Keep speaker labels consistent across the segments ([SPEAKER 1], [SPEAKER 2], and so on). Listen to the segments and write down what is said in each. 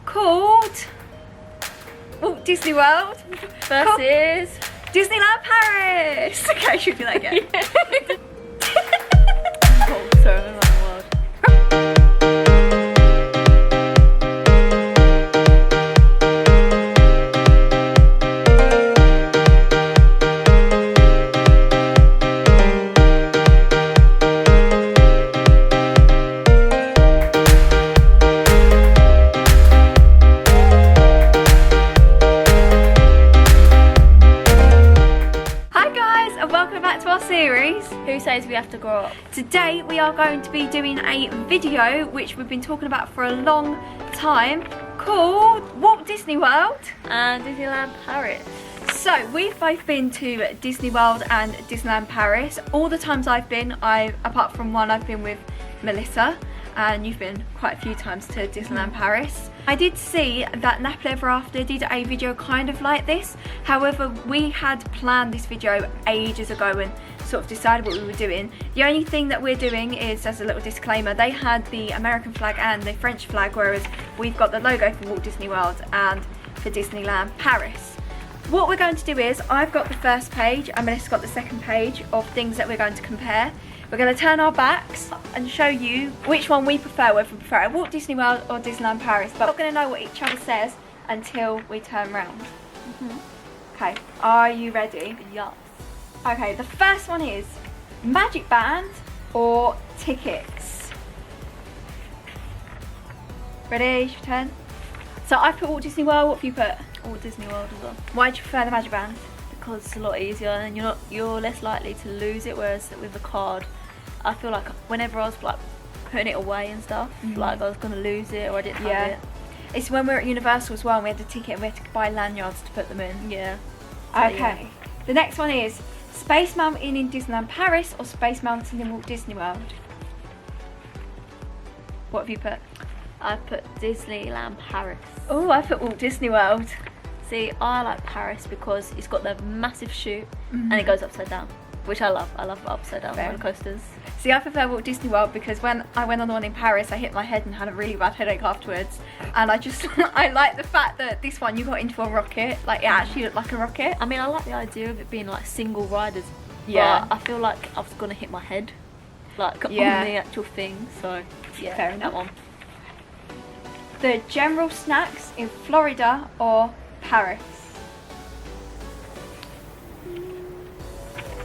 [SPEAKER 1] called Walt Disney World
[SPEAKER 2] versus
[SPEAKER 1] Disneyland Paris. Okay, should we do that again?
[SPEAKER 2] Oh, sorry, I'm around the world.
[SPEAKER 1] Series
[SPEAKER 2] Who Says We Have to Grow Up.
[SPEAKER 1] Today we are going to be doing a video which we've been talking about for a long time called Walt Disney World
[SPEAKER 2] and Disneyland Paris.
[SPEAKER 1] So we've both been to Disney World and Disneyland Paris. All the times I've been, apart from one, I've been with Melyssa, and you've been quite a few times to Disneyland Paris. I did see that Knappily Ever After did a video kind of like this. However, we had planned this video ages ago and sort of decided what we were doing. The only thing that we're doing is, as a little disclaimer, they had the American flag and the French flag, whereas we've got the logo for Walt Disney World and for Disneyland Paris. What we're going to do is, I've got the first page and Melissa's got the second page of things that we're going to compare. We're going to turn our backs and show you which one we prefer, whether we prefer Walt Disney World or Disneyland Paris. But we're not going to know what each other says until we turn round. Okay, are you ready?
[SPEAKER 2] Yes.
[SPEAKER 1] Okay, the first one is Magic Band or tickets. Ready? Your turn. So I put Walt Disney World. What have you put?
[SPEAKER 2] Walt Disney World as well.
[SPEAKER 1] Why do you prefer the Magic Band?
[SPEAKER 2] Because it's a lot easier and you're less likely to lose it, whereas with the card I feel like whenever I was like putting it away and stuff, like I was going to lose it or I didn't have it.
[SPEAKER 1] It's when we were at Universal as well and we had a ticket and we had to buy lanyards to put them in.
[SPEAKER 2] Yeah. So,
[SPEAKER 1] okay.
[SPEAKER 2] yeah.
[SPEAKER 1] The next one is Space Mountain in Disneyland Paris or Space Mountain in Walt Disney World? What have you put?
[SPEAKER 2] I put Disneyland Paris.
[SPEAKER 1] Oh, I put Walt Disney World.
[SPEAKER 2] See, I like Paris because it's got the massive chute and it goes upside down, which I love. I love upside down roller coasters.
[SPEAKER 1] See, I prefer Walt Disney World because when I went on the one in Paris, I hit my head and had a really bad headache afterwards. And I like the fact that this one you got into a rocket, like it actually looked like a rocket.
[SPEAKER 2] I mean, I like the idea of it being like single riders,
[SPEAKER 1] yeah.
[SPEAKER 2] But I feel like I was gonna hit my head, like on the actual thing. So yeah,
[SPEAKER 1] fair enough.
[SPEAKER 2] That one.
[SPEAKER 1] The general snacks in Florida or Paris?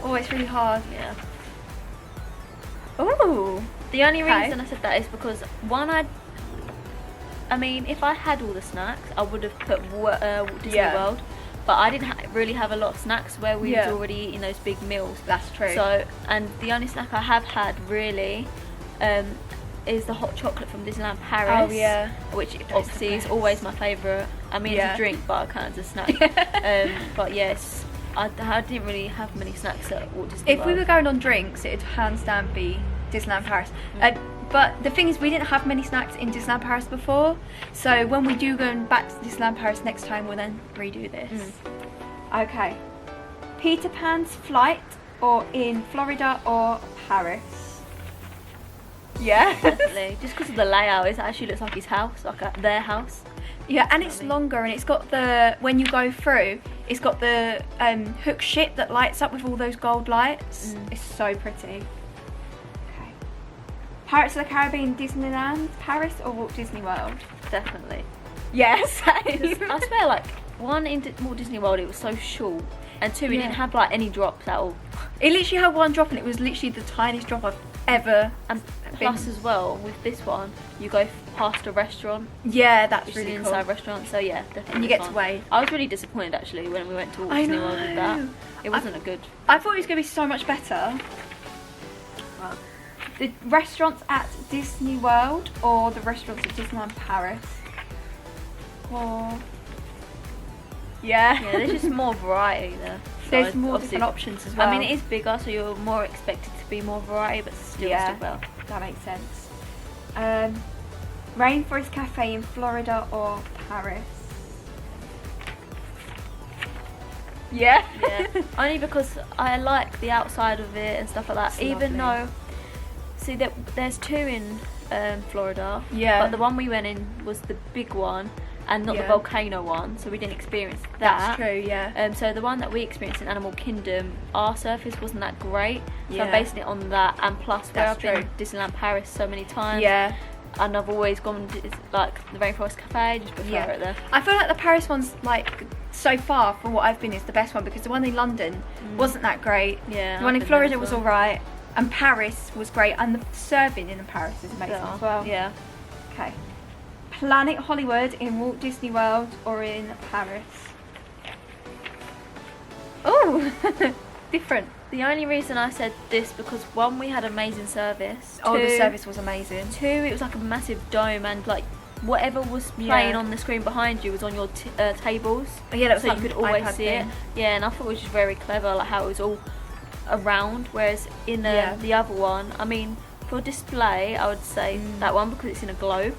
[SPEAKER 1] Oh, it's really hard.
[SPEAKER 2] Yeah.
[SPEAKER 1] Ooh.
[SPEAKER 2] The only reason I said that is because one, I mean, if I had all the snacks, I would have put Walt Disney World, but I didn't really have a lot of snacks where we was already eating those big meals.
[SPEAKER 1] That's true.
[SPEAKER 2] So, and the only snack I have had really is the hot chocolate from Disneyland Paris.
[SPEAKER 1] Oh yeah.
[SPEAKER 2] Which obviously is always my favourite. I mean, it's a drink, but I can't as a snack. But yes, I didn't really have many snacks at Walt Disney World.
[SPEAKER 1] If we were going on drinks, it'd hands down be Disneyland Paris. But the thing is, we didn't have many snacks in Disneyland Paris before, so when we do go back to Disneyland Paris next time, we'll then redo this. Okay. Peter Pan's Flight or in Florida or Paris? Yeah.
[SPEAKER 2] Definitely. Just because of the layout, it actually looks like his house, like their house.
[SPEAKER 1] Yeah, and it's longer and it's got the, when you go through, it's got the hook ship that lights up with all those gold lights. It's so pretty. Okay. Pirates of the Caribbean, Disneyland, Paris or Walt Disney World?
[SPEAKER 2] Definitely.
[SPEAKER 1] Yes.
[SPEAKER 2] I swear, like, one in Walt Disney World, it was so short, and two, it didn't have like any drops at all.
[SPEAKER 1] It literally had one drop and it was literally the tiniest drop I've ever
[SPEAKER 2] Plus as well, with this one, you go past a restaurant.
[SPEAKER 1] Yeah, that's
[SPEAKER 2] which
[SPEAKER 1] really
[SPEAKER 2] is an
[SPEAKER 1] cool.
[SPEAKER 2] inside restaurant, so yeah, definitely.
[SPEAKER 1] And you get to wait.
[SPEAKER 2] I was really disappointed actually when we went to Walt Disney World with that. It wasn't a good.
[SPEAKER 1] I thought it was going to be so much better. Well, the restaurants at Disney World or the restaurants at Disneyland Paris? Or yeah,
[SPEAKER 2] there's just more variety there. So
[SPEAKER 1] there's more different options as well.
[SPEAKER 2] I mean, it is bigger, so you're more expected to be more variety, but still well.
[SPEAKER 1] That makes sense. Rainforest Cafe in Florida or Paris? Yeah.
[SPEAKER 2] Only because I like the outside of it and stuff like that.
[SPEAKER 1] It's
[SPEAKER 2] even
[SPEAKER 1] lovely.
[SPEAKER 2] though, see, there's two in Florida.
[SPEAKER 1] Yeah.
[SPEAKER 2] But the one we went in was the big one, and not the volcano one, so we didn't experience that.
[SPEAKER 1] That's true, yeah.
[SPEAKER 2] So the one that we experienced in Animal Kingdom, our surface wasn't that great, so I'm
[SPEAKER 1] Yeah.
[SPEAKER 2] basing it on that, and plus where
[SPEAKER 1] That's
[SPEAKER 2] I've been
[SPEAKER 1] true.
[SPEAKER 2] to Disneyland Paris so many times,
[SPEAKER 1] Yeah.
[SPEAKER 2] and I've always gone to like the Rainforest Cafe, just prefer it there.
[SPEAKER 1] I feel like the Paris one's like so far from what I've been is the best one, because the one in London wasn't that great.
[SPEAKER 2] Yeah,
[SPEAKER 1] The one
[SPEAKER 2] I've
[SPEAKER 1] in
[SPEAKER 2] been there
[SPEAKER 1] Florida
[SPEAKER 2] as
[SPEAKER 1] was
[SPEAKER 2] well.
[SPEAKER 1] alright, and Paris was great, and the serving in Paris is amazing as well.
[SPEAKER 2] Yeah.
[SPEAKER 1] Okay. Planet Hollywood in Walt Disney World or in Paris? Oh, different.
[SPEAKER 2] The only reason I said this because one, we had amazing service.
[SPEAKER 1] Oh, the
[SPEAKER 2] Two-
[SPEAKER 1] service was amazing.
[SPEAKER 2] Two, it was like a massive dome, and like whatever was playing on the screen behind you was on your tables.
[SPEAKER 1] Oh, yeah, that was
[SPEAKER 2] so
[SPEAKER 1] like
[SPEAKER 2] you could
[SPEAKER 1] an
[SPEAKER 2] always
[SPEAKER 1] iPad
[SPEAKER 2] see it.
[SPEAKER 1] thing.
[SPEAKER 2] Yeah, and I thought it was just very clever, like how it was all around. Whereas in the other one, I mean, for display, I would say that one because it's in a globe.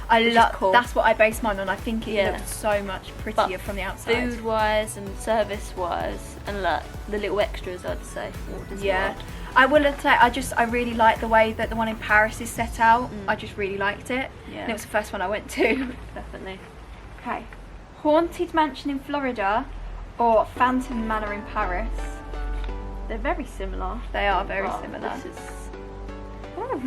[SPEAKER 1] I
[SPEAKER 2] which is
[SPEAKER 1] love.
[SPEAKER 2] cool.
[SPEAKER 1] That's what I based mine on. I think it
[SPEAKER 2] Yeah.
[SPEAKER 1] looked so much prettier from the outside.
[SPEAKER 2] Food wise and service wise, and like the little extras, I'd say. Walt Disney
[SPEAKER 1] Yeah.
[SPEAKER 2] World.
[SPEAKER 1] I will say I really like the way that the one in Paris is set out. I just really liked it.
[SPEAKER 2] Yeah.
[SPEAKER 1] And it was the first one I went to.
[SPEAKER 2] Definitely.
[SPEAKER 1] Okay. Haunted Mansion in Florida or Phantom Manor in Paris?
[SPEAKER 2] They're very similar.
[SPEAKER 1] They are very
[SPEAKER 2] Well,
[SPEAKER 1] similar.
[SPEAKER 2] This is
[SPEAKER 1] Oh.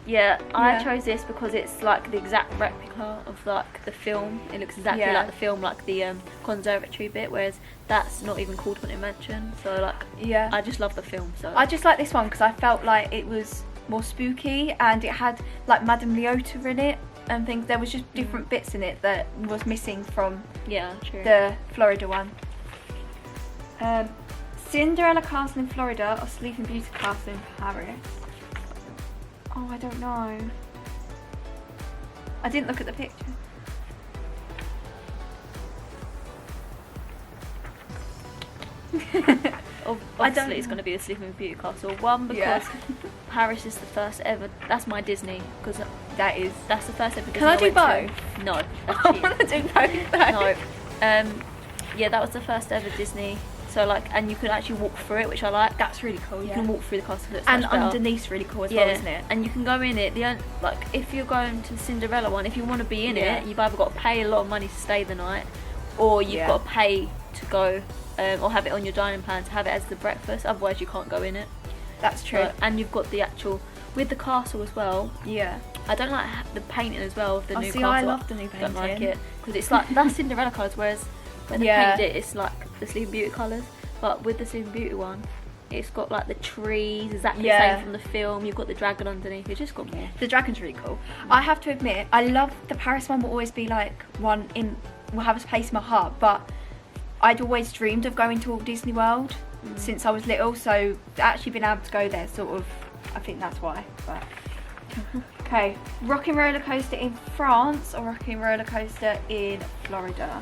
[SPEAKER 2] Yeah, I
[SPEAKER 1] Yeah.
[SPEAKER 2] chose this because it's like the exact replica of like the film. It looks exactly
[SPEAKER 1] Yeah.
[SPEAKER 2] like the film, like the conservatory bit, whereas that's not even called Haunted Mansion. So like,
[SPEAKER 1] Yeah.
[SPEAKER 2] I just love the film. So
[SPEAKER 1] I just like this one because I felt like it was more spooky, and it had like Madame Leota in it and things. There was just different bits in it that was missing from
[SPEAKER 2] yeah, true.
[SPEAKER 1] the Florida one. Cinderella Castle in Florida or Sleeping Beauty Castle in Paris? Oh, I don't know. I didn't look at the picture.
[SPEAKER 2] Obviously, it's going to be the Sleeping Beauty Castle. One because
[SPEAKER 1] Yeah.
[SPEAKER 2] Paris is the first ever. That's my Disney because that's the first ever Disney.
[SPEAKER 1] Can I do
[SPEAKER 2] went to. No, that's
[SPEAKER 1] I
[SPEAKER 2] cheating.
[SPEAKER 1] want to do both though.
[SPEAKER 2] No. Yeah, that was the first ever Disney. So like, and you could actually walk through it, which I like.
[SPEAKER 1] That's really cool,
[SPEAKER 2] You
[SPEAKER 1] yeah.
[SPEAKER 2] can walk through the castle. It's
[SPEAKER 1] And
[SPEAKER 2] much better.
[SPEAKER 1] underneath's really cool as
[SPEAKER 2] Yeah,
[SPEAKER 1] well, isn't it?
[SPEAKER 2] and you can go in it. Like if you're going to the Cinderella one, if you want to be in
[SPEAKER 1] Yeah.
[SPEAKER 2] it, you've either got to pay a lot of money to stay the night, or you've
[SPEAKER 1] Yeah.
[SPEAKER 2] got to pay to go, or have it on your dining plan to have it as the breakfast. Otherwise, you can't go in it.
[SPEAKER 1] That's true.
[SPEAKER 2] So, and you've got the actual with the castle as well.
[SPEAKER 1] Yeah.
[SPEAKER 2] I don't like the painting as well of the
[SPEAKER 1] Oh,
[SPEAKER 2] new
[SPEAKER 1] see,
[SPEAKER 2] castle.
[SPEAKER 1] I love the new
[SPEAKER 2] Don't like
[SPEAKER 1] painting.
[SPEAKER 2] it because it's like that's Cinderella colours, whereas when they
[SPEAKER 1] Yeah.
[SPEAKER 2] painted it, it's like the Sleeping Beauty colours. But with the Sleeping Beauty one, it's got like the trees exactly the
[SPEAKER 1] Yeah.
[SPEAKER 2] same from the film. You've got the dragon underneath. It's just got more.
[SPEAKER 1] The dragon's really cool. I have to admit, I love the Paris one. Will always be like one in. Will have a place in my heart. But I'd always dreamed of going to Walt Disney World since I was little. So actually being able to go there, sort of, I think that's why. But okay, Rocking Roller Coaster in France or Rocking Roller Coaster in Florida?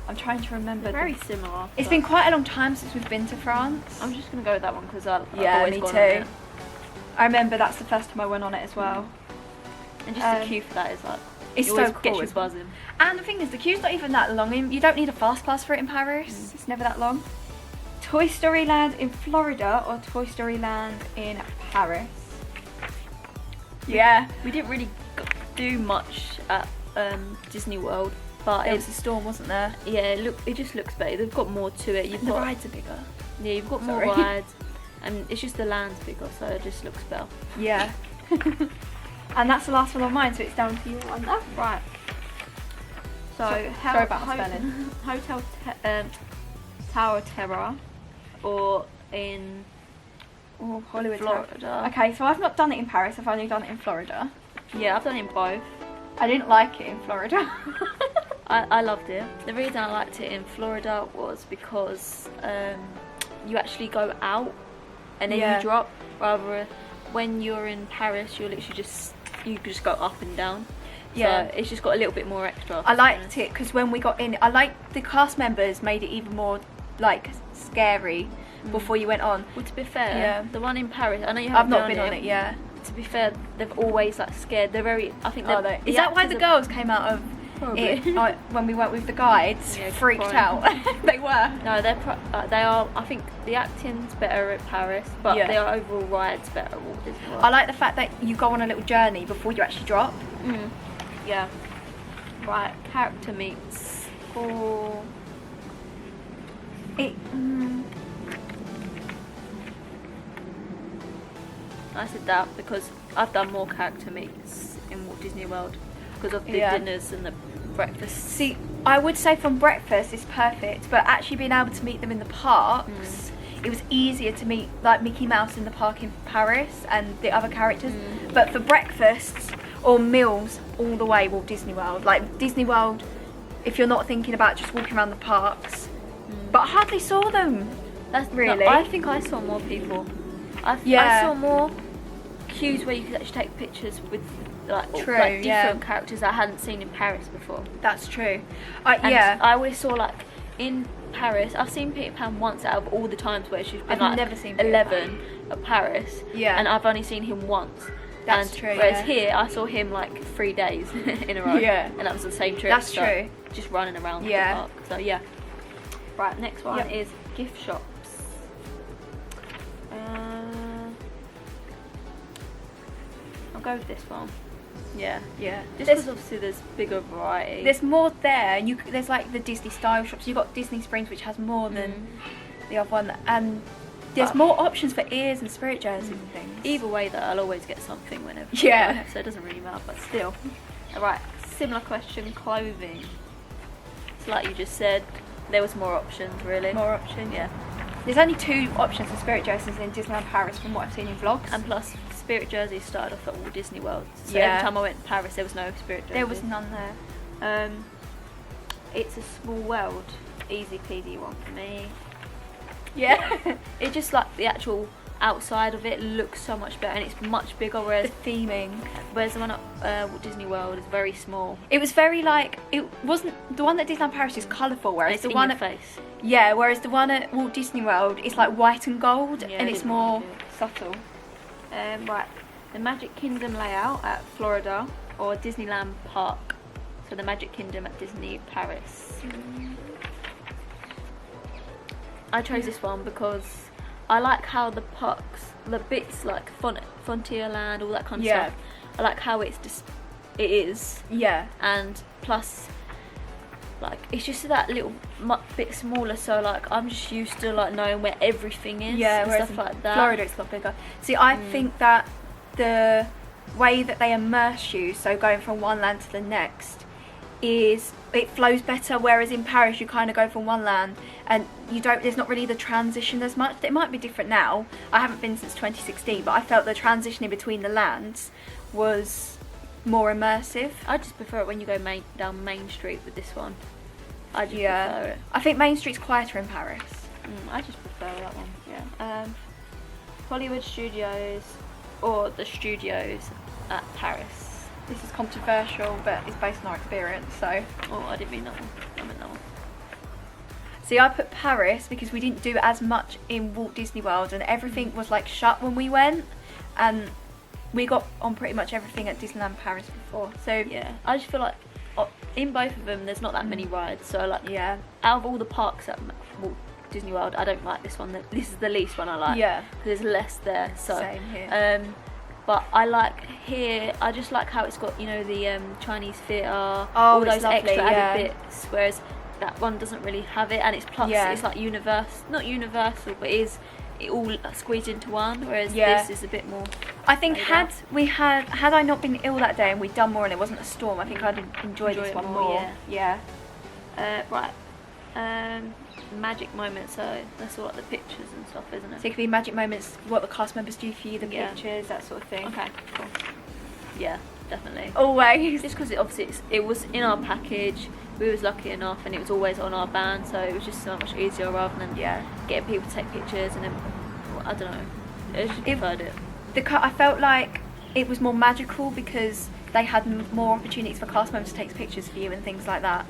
[SPEAKER 1] I'm trying to remember.
[SPEAKER 2] They're very similar.
[SPEAKER 1] It's
[SPEAKER 2] but
[SPEAKER 1] been quite a long time since we've been to France.
[SPEAKER 2] I'm just gonna go with that one because I've
[SPEAKER 1] Yeah,
[SPEAKER 2] always
[SPEAKER 1] me
[SPEAKER 2] gone
[SPEAKER 1] too.
[SPEAKER 2] on it.
[SPEAKER 1] I remember that's the first time I went on it as well.
[SPEAKER 2] And just the queue for that is like
[SPEAKER 1] It's
[SPEAKER 2] it
[SPEAKER 1] so
[SPEAKER 2] always
[SPEAKER 1] cool.
[SPEAKER 2] gets you
[SPEAKER 1] as well.
[SPEAKER 2] buzzing.
[SPEAKER 1] And the thing is, the queue's not even that long. You don't need a fast pass for it in Paris. It's never that long. Toy Story Land in Florida or Toy Story Land in Paris? Yeah.
[SPEAKER 2] We didn't really do much at Disney World, but
[SPEAKER 1] There was
[SPEAKER 2] it's
[SPEAKER 1] a storm, wasn't there?
[SPEAKER 2] yeah. It just looks better. They've got more to it. You've
[SPEAKER 1] And the
[SPEAKER 2] got
[SPEAKER 1] rides are bigger.
[SPEAKER 2] yeah. You've got more
[SPEAKER 1] Sorry.
[SPEAKER 2] rides, and it's just the land's bigger, so it just looks better.
[SPEAKER 1] Yeah. And that's the last one on mine, so it's down to you on that.
[SPEAKER 2] Right. So,
[SPEAKER 1] Sorry about my spelling.
[SPEAKER 2] Hotel Tower Terror, or in
[SPEAKER 1] Oh, Hollywood
[SPEAKER 2] Florida.
[SPEAKER 1] Tower. Okay, so I've not done it in Paris. I've only done it in Florida.
[SPEAKER 2] yeah, I've done it in both.
[SPEAKER 1] I didn't like it in Florida.
[SPEAKER 2] I loved it. The reason I liked it in Florida was because you actually go out and then
[SPEAKER 1] Yeah.
[SPEAKER 2] you drop. Rather, when you're in Paris, you just go up and down.
[SPEAKER 1] Yeah.
[SPEAKER 2] So it's just got a little bit more extra.
[SPEAKER 1] I liked it because when we got in, I liked the cast members made it even more like scary before you went on.
[SPEAKER 2] Well, to be fair,
[SPEAKER 1] Yeah.
[SPEAKER 2] the one in Paris, I know you
[SPEAKER 1] I've
[SPEAKER 2] haven't
[SPEAKER 1] not been on it, yeah.
[SPEAKER 2] To be fair, they've always like scared. They're very. I think.
[SPEAKER 1] Oh,
[SPEAKER 2] they're-
[SPEAKER 1] is that why the
[SPEAKER 2] actors are-
[SPEAKER 1] girls came out of
[SPEAKER 2] Probably.
[SPEAKER 1] it when we went with the guides?
[SPEAKER 2] Yeah,
[SPEAKER 1] freaked
[SPEAKER 2] crying.
[SPEAKER 1] out. They were.
[SPEAKER 2] No, they are. I think the acting's better at Paris, but
[SPEAKER 1] Yeah.
[SPEAKER 2] their overall ride's better at Walt Disney World.
[SPEAKER 1] I like the fact that you go on a little journey before you actually drop.
[SPEAKER 2] Yeah. Right, character meets for
[SPEAKER 1] It.
[SPEAKER 2] I said that because I've done more character meets in Walt Disney World because of the dinners and the breakfast.
[SPEAKER 1] See, I would say from breakfast it's perfect, but actually being able to meet them in the parks, it was easier to meet like Mickey Mouse in the park in Paris and the other characters. But for breakfasts or meals, all the way Walt Disney World. Like Disney World, if you're not thinking about just walking around the parks, but I hardly saw them.
[SPEAKER 2] That's
[SPEAKER 1] really.
[SPEAKER 2] I think I saw more people. I saw more queues where you could actually take pictures with like different characters I hadn't seen in Paris before.
[SPEAKER 1] That's true.
[SPEAKER 2] I always saw like in Paris. I've seen Peter Pan once out of all the times where she's been. I've
[SPEAKER 1] never seen
[SPEAKER 2] 11 at Paris. Yeah, and I've only seen him once.
[SPEAKER 1] That's true.
[SPEAKER 2] Whereas here, I saw him like 3 days in a row. Yeah, and that was the same trip.
[SPEAKER 1] That's true.
[SPEAKER 2] Just running around the park. So yeah. Right, next one is gift shops. I'll go with this one. Yeah. Just because obviously there's bigger variety.
[SPEAKER 1] There's more there. There's like the Disney style shops. You've got Disney Springs, which has more than the other one, and there's more options for ears and spirit jerseys and things.
[SPEAKER 2] Either way, though, I'll always get something whenever.
[SPEAKER 1] Yeah.
[SPEAKER 2] So it doesn't really matter, but still. All right. Similar question. Clothing. So like you just said, there was more options, really.
[SPEAKER 1] More options.
[SPEAKER 2] Yeah.
[SPEAKER 1] There's only 2 options for spirit jerseys in Disneyland Paris from what I've seen in vlogs.
[SPEAKER 2] And plus, spirit jerseys started off at Walt Disney World. So every time I went to Paris, there was no spirit jersey.
[SPEAKER 1] There was none there.
[SPEAKER 2] It's a small world. Easy peasy one for me.
[SPEAKER 1] Yeah.
[SPEAKER 2] It's just like the actual outside of it looks so much better and it's much bigger, whereas
[SPEAKER 1] the theming.
[SPEAKER 2] Whereas the one at Walt Disney World is very small.
[SPEAKER 1] It was very like, it wasn't, the one at Disneyland Paris is colourful, whereas
[SPEAKER 2] it's
[SPEAKER 1] the
[SPEAKER 2] in
[SPEAKER 1] one
[SPEAKER 2] your
[SPEAKER 1] at
[SPEAKER 2] face.
[SPEAKER 1] Yeah, whereas the one at Walt Disney World is like white and gold, and it's more subtle.
[SPEAKER 2] Right, the Magic Kingdom layout at Florida or Disneyland Park. So the Magic Kingdom at Disney Paris. I chose this one because I like how the parks, the bits like Frontierland, all that kind of stuff. I like how it is. Yeah. And plus, like, it's just that little bit smaller, so like I'm just used to like knowing where everything is. Yeah, and stuff like that.
[SPEAKER 1] Florida, it's a lot bigger. See, I think that the way that they immerse you, so going from one land to the next, is it flows better, whereas in Paris you kind of go from one land and there's not really the transition as much. It might be different now. I haven't been since 2016, but I felt the transition in between the lands was more immersive.
[SPEAKER 2] I just prefer it when you go down Main Street with this one. I just prefer it.
[SPEAKER 1] I think Main Street's quieter in Paris.
[SPEAKER 2] I just prefer that one. Yeah. Hollywood Studios or the studios at Paris.
[SPEAKER 1] This is controversial, but it's based on our experience, so.
[SPEAKER 2] Oh, I didn't mean that one. I meant that one.
[SPEAKER 1] See, I put Paris because we didn't do as much in Walt Disney World, and everything was like shut when we went, and we got on pretty much everything at Disneyland Paris before. So
[SPEAKER 2] yeah, I just feel like in both of them there's not that many rides. So like out of all the parks at Walt Disney World, I don't like this one. This is the least one I like. Yeah, because there's less there. So
[SPEAKER 1] same here.
[SPEAKER 2] But I like here, I just like how it's got, the Chinese theatre, all those extra added bits, whereas that one doesn't really have it, and it's plus, it's like not universal, but it all squeezed into one, whereas this is a bit more.
[SPEAKER 1] I think had I not been ill that day and we'd done more and it wasn't a storm, I think I'd enjoy this one more. Yeah.
[SPEAKER 2] Right. Magic moments, so that's all like the pictures and stuff, isn't it?
[SPEAKER 1] So it could be magic moments, what the cast members do for you, the pictures, that sort of thing.
[SPEAKER 2] Okay, cool. Yeah, definitely.
[SPEAKER 1] Always.
[SPEAKER 2] Just because it was in our package, we was lucky enough, and it was always on our band, so it was just so much easier rather than getting people to take pictures and then, I don't know, I just preferred it.
[SPEAKER 1] I felt like it was more magical because they had more opportunities for cast members to take pictures for you and things like that.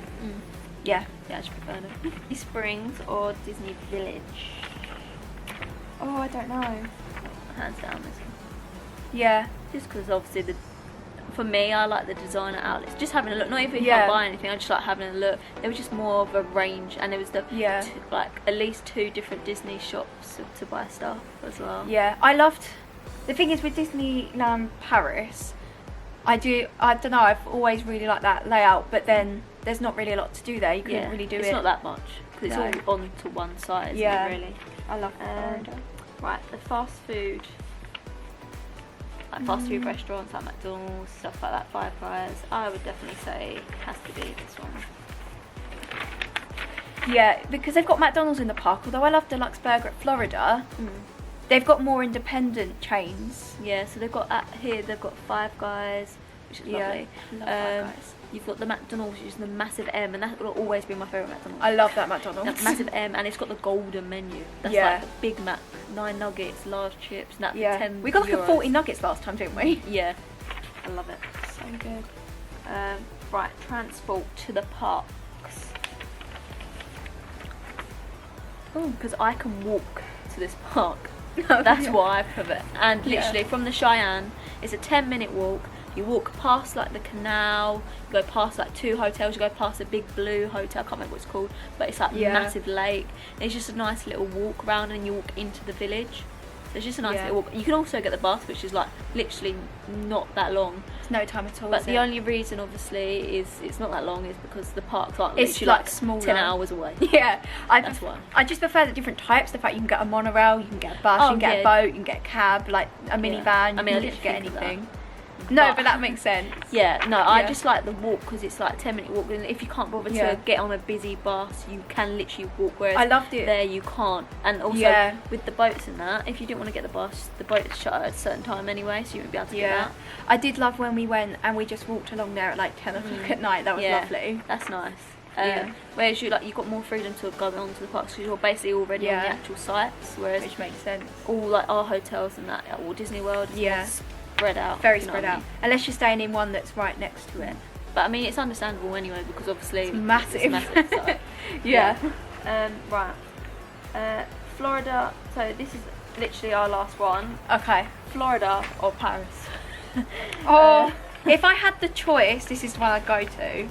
[SPEAKER 1] Yeah,
[SPEAKER 2] I just preferred it. Disney Springs or Disney Village?
[SPEAKER 1] Oh, I don't know.
[SPEAKER 2] Hands down this one.
[SPEAKER 1] Yeah.
[SPEAKER 2] Just because obviously for me, I like the designer outlets. Just having a look, not even if I buy anything, I just like having a look. There was just more of a range, and there was like at least 2 different Disney shops to buy stuff as well.
[SPEAKER 1] Yeah, I loved. The thing is with Disneyland Paris, I don't know, I've always really liked that layout, but then there's not really a lot to do there. You couldn't really do
[SPEAKER 2] it's
[SPEAKER 1] it.
[SPEAKER 2] It's not that much, because it's all on to one side, isn't it, really?
[SPEAKER 1] I love Florida.
[SPEAKER 2] Right, the fast food. Like fast food restaurants like McDonald's, stuff like that, Five Guys. I would definitely say it has to be this one.
[SPEAKER 1] Yeah, because they've got McDonald's in the park, although I love Deluxe Burger at Florida. They've got more independent chains.
[SPEAKER 2] Yeah, so they've got here, they've got Five Guys, which is lovely.
[SPEAKER 1] Love Five Guys.
[SPEAKER 2] You've got the McDonald's, which is the massive M, and that will always be my favourite McDonald's.
[SPEAKER 1] I love that McDonald's.
[SPEAKER 2] That massive M, and it's got the golden menu. That's like a Big Mac, 9 nuggets, large chips, and that's 10
[SPEAKER 1] We got like
[SPEAKER 2] euros.
[SPEAKER 1] a 40 nuggets last time, didn't we?
[SPEAKER 2] Yeah, I love it.
[SPEAKER 1] So good.
[SPEAKER 2] Right, transport to the parks. Because I can walk to this park. That's why I put it. And literally from the Cheyenne, it's a 10-minute walk. You walk past like the canal, you go past like 2 hotels, you go past a big blue hotel, I can't remember what it's called, but it's like a massive lake. And it's just a nice little walk around, and you walk into the village. So it's just a nice little walk. You can also get the bus, which is like literally not that long.
[SPEAKER 1] It's no time at all.
[SPEAKER 2] But the only reason, obviously, is it's not that long is because the parks aren't
[SPEAKER 1] it's
[SPEAKER 2] literally
[SPEAKER 1] like smaller.
[SPEAKER 2] 10 hours away.
[SPEAKER 1] Yeah,
[SPEAKER 2] that's why.
[SPEAKER 1] I just prefer the different types. The fact you can get a monorail, you can get a bus, you can get a boat, you can get a cab, like a minivan. You can literally get anything. No, but that makes sense.
[SPEAKER 2] Yeah, no, I just like the walk because it's like a 10-minute walk, and if you can't bother to get on a busy bus, you can literally walk, whereas
[SPEAKER 1] I loved it.
[SPEAKER 2] There you can't. And also with the boats and that, if you didn't want to get the bus, the boat's shut at a certain time anyway, so you wouldn't be able to get that.
[SPEAKER 1] I did love when we went and we just walked along there at like 10 o'clock at night. That was lovely.
[SPEAKER 2] That's nice. Whereas you've got more freedom to go on to the parks because you're basically already on the actual sites, whereas
[SPEAKER 1] which makes sense.
[SPEAKER 2] All like our hotels and that at Walt Disney World is spread out.
[SPEAKER 1] Very spread out. Unless you're staying in one that's right next to it.
[SPEAKER 2] But I mean, it's understandable anyway because obviously
[SPEAKER 1] it's massive.
[SPEAKER 2] It's massive so.
[SPEAKER 1] Right.
[SPEAKER 2] Florida. So this is literally our last one.
[SPEAKER 1] Okay.
[SPEAKER 2] Florida or Paris?
[SPEAKER 1] If I had the choice, this is the one I'd go to.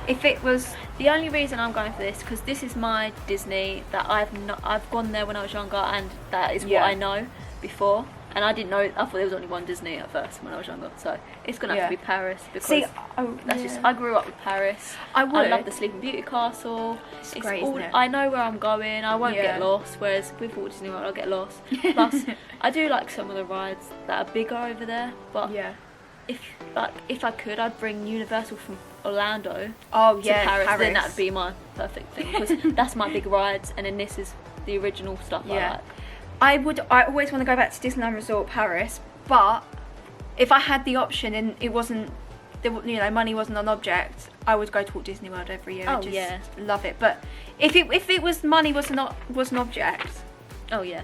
[SPEAKER 1] If it was
[SPEAKER 2] the only reason I'm going for this because this is my Disney that I've gone there when I was younger, and that is what I know before. And I didn't know. I thought there was only one Disney at first when I was younger, so it's gonna have to be Paris because I grew up with Paris. I love the Sleeping Beauty Castle.
[SPEAKER 1] It's great, isn't it?
[SPEAKER 2] I know where I'm going. I won't get lost. Whereas with Walt Disney World, I'll get lost. Plus, I do like some of the rides that are bigger over there. But if I could, I'd bring Universal from Orlando to Paris. Then that'd be my perfect thing because that's my big rides, and then this is the original stuff I like. I always want to go back to Disneyland Resort Paris, but if I had the option and it wasn't, money wasn't an object, I would go to Walt Disney World every year. Love it. But if it was money was an object, definitely.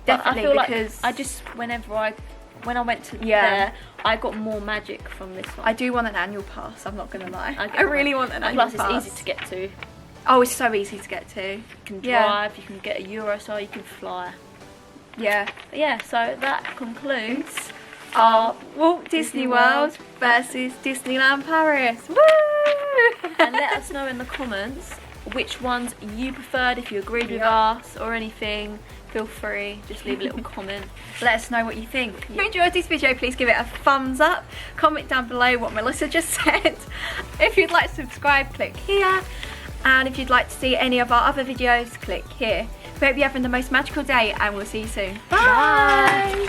[SPEAKER 1] I feel
[SPEAKER 2] because I just when I went to there, I got more magic from this one.
[SPEAKER 1] I do want an annual pass. I'm not gonna lie. I really want an annual pass.
[SPEAKER 2] Plus, it's easy to get to.
[SPEAKER 1] Oh, it's so easy to get to.
[SPEAKER 2] You can drive. You can get a Eurostar. You can fly. So that concludes
[SPEAKER 1] our Walt Disney World versus Disneyland Paris. Woo!
[SPEAKER 2] And let us know in the comments which ones you preferred, if you agreed with us or anything. Feel free, just leave a little comment.
[SPEAKER 1] Let us know what you think. If you enjoyed this video, please give it a thumbs up. Comment down below what Melyssa just said. If you'd like to subscribe, click here. And if you'd like to see any of our other videos, click here. We hope you're having the most magical day, and we'll see you soon. Bye.